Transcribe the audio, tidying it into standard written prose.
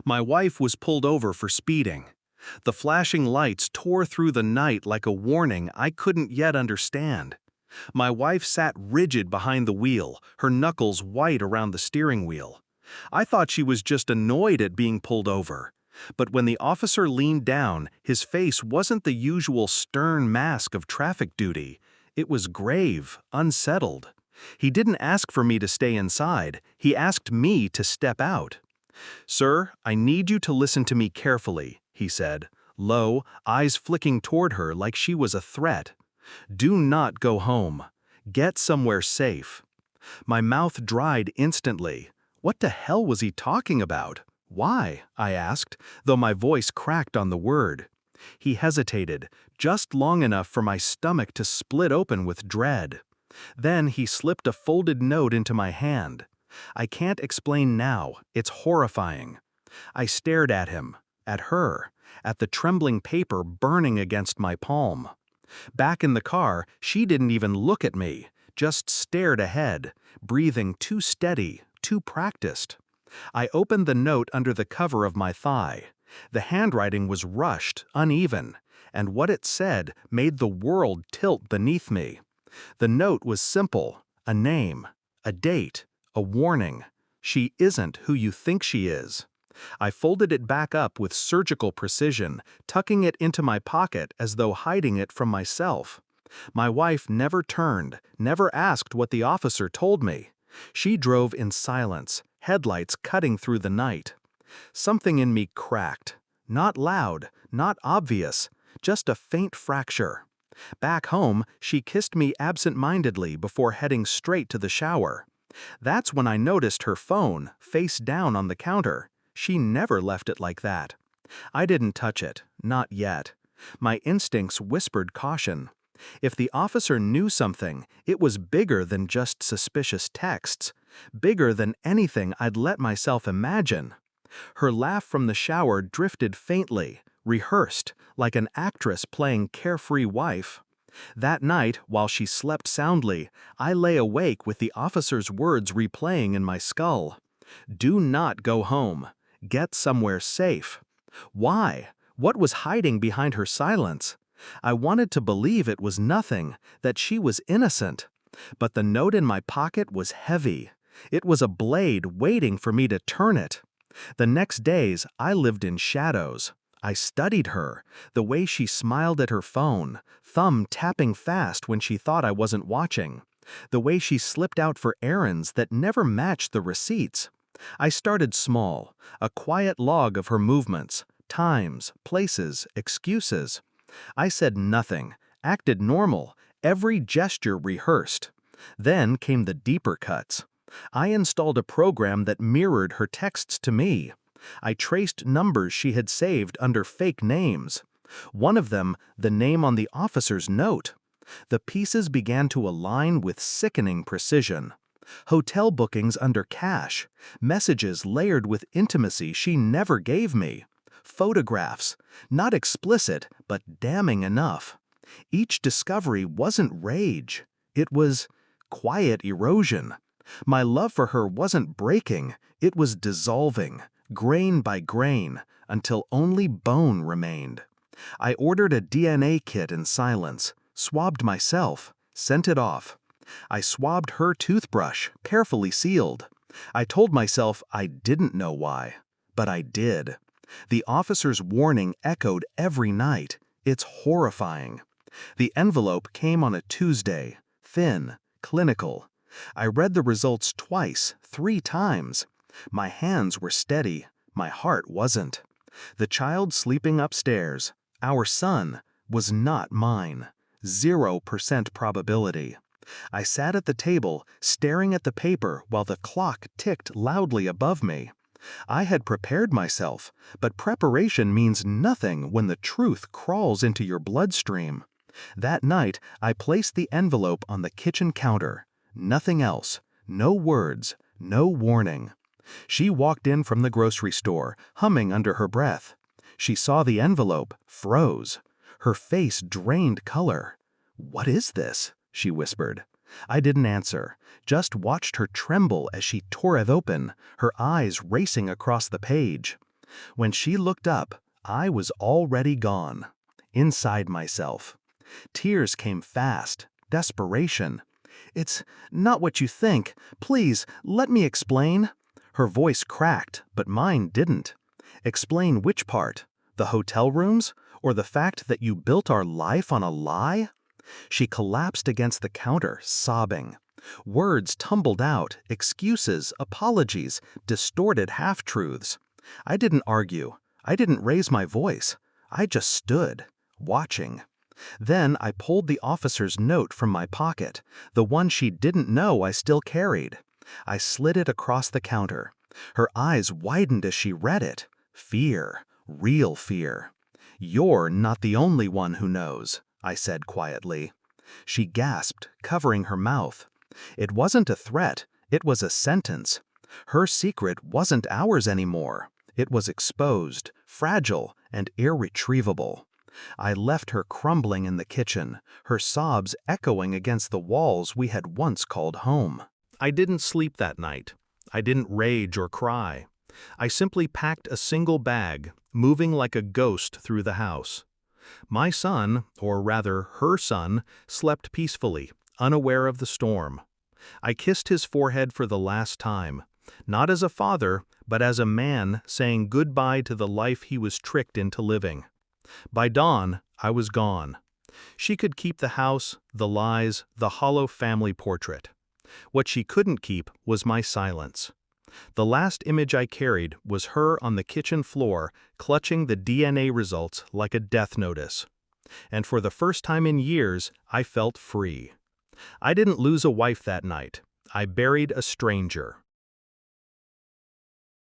My wife was pulled over for speeding. The flashing lights tore through the night like a warning I couldn't yet understand. My wife sat rigid behind the wheel, her knuckles white around the steering wheel. I thought she was just annoyed at being pulled over. But when the officer leaned down, his face wasn't the usual stern mask of traffic duty. It was grave, unsettled. He didn't ask for me to stay inside. He asked me to step out. "Sir, I need you to listen to me carefully," he said, low, eyes flicking toward her like she was a threat. "Do not go home. Get somewhere safe." My mouth dried instantly. What the hell was he talking about? "Why?" I asked, though my voice cracked on the word. He hesitated, just long enough for my stomach to split open with dread. Then he slipped a folded note into my hand. I can't explain now, it's horrifying. I stared at him, at her, at the trembling paper burning against my palm. Back in the car, she didn't even look at me, just stared ahead, breathing too steady, too practiced. I opened the note under the cover of my thigh. The handwriting was rushed, uneven, and what it said made the world tilt beneath me. The note was simple: a name, a date, a warning. She isn't who you think she is. I folded it back up with surgical precision, tucking it into my pocket as though hiding it from myself. My wife never turned, never asked what the officer told me. She drove in silence, headlights cutting through the night. Something in me cracked. Not loud, not obvious, just a faint fracture. Back home, she kissed me absent-mindedly before heading straight to the shower. That's when I noticed her phone, face down on the counter. She never left it like that. I didn't touch it, not yet. My instincts whispered caution. If the officer knew something, it was bigger than just suspicious texts, bigger than anything I'd let myself imagine. Her laugh from the shower drifted faintly, rehearsed, like an actress playing carefree wife. That night, while she slept soundly, I lay awake with the officer's words replaying in my skull. "Do not go home. Get somewhere safe." Why? What was hiding behind her silence? I wanted to believe it was nothing, that she was innocent. But the note in my pocket was heavy. It was a blade waiting for me to turn it. The next days, I lived in shadows. I studied her, the way she smiled at her phone, thumb tapping fast when she thought I wasn't watching, the way she slipped out for errands that never matched the receipts. I started small, a quiet log of her movements, times, places, excuses. I said nothing, acted normal, every gesture rehearsed. Then came the deeper cuts. I installed a program that mirrored her texts to me. I traced numbers she had saved under fake names. One of them, the name on the officer's note. The pieces began to align with sickening precision. Hotel bookings under cash, messages layered with intimacy she never gave me, photographs, not explicit but damning enough. Each discovery wasn't rage. It was quiet erosion. My love for her wasn't breaking, it was dissolving, grain by grain, until only bone remained. I ordered a DNA kit in silence, swabbed myself, sent it off. I swabbed her toothbrush, carefully sealed. I told myself I didn't know why, but I did. The officer's warning echoed every night. It's horrifying. The envelope came on a Tuesday, thin, clinical. I read the results twice, 3 times. My hands were steady, my heart wasn't. The child sleeping upstairs, our son, was not mine. 0% probability. I sat at the table, staring at the paper while the clock ticked loudly above me. I had prepared myself, but preparation means nothing when the truth crawls into your bloodstream. That night, I placed the envelope on the kitchen counter. Nothing else. No words. No warning. She walked in from the grocery store, humming under her breath. She saw the envelope, froze. Her face drained color. "What is this?" she whispered. I didn't answer, just watched her tremble as she tore it open, her eyes racing across the page. When she looked up, I was already gone. Inside myself. Tears came fast. Desperation. "It's not what you think. Please, let me explain." Her voice cracked, but mine didn't. "Explain which part? The hotel rooms? Or the fact that you built our life on a lie?" She collapsed against the counter, sobbing. Words tumbled out, excuses, apologies, distorted half-truths. I didn't argue. I didn't raise my voice. I just stood, watching. Then I pulled the officer's note from my pocket, the one she didn't know I still carried. I slid it across the counter. Her eyes widened as she read it. Fear, real fear. "You're not the only one who knows," I said quietly. She gasped, covering her mouth. It wasn't a threat, it was a sentence. Her secret wasn't ours anymore. It was exposed, fragile, and irretrievable. I left her crumbling in the kitchen, her sobs echoing against the walls we had once called home. I didn't sleep that night. I didn't rage or cry. I simply packed a single bag, moving like a ghost through the house. My son, or rather her son, slept peacefully, unaware of the storm. I kissed his forehead for the last time, not as a father, but as a man saying goodbye to the life he was tricked into living. By dawn, I was gone. She could keep the house, the lies, the hollow family portrait. What she couldn't keep was my silence. The last image I carried was her on the kitchen floor, clutching the DNA results like a death notice. And for the first time in years, I felt free. I didn't lose a wife that night. I buried a stranger.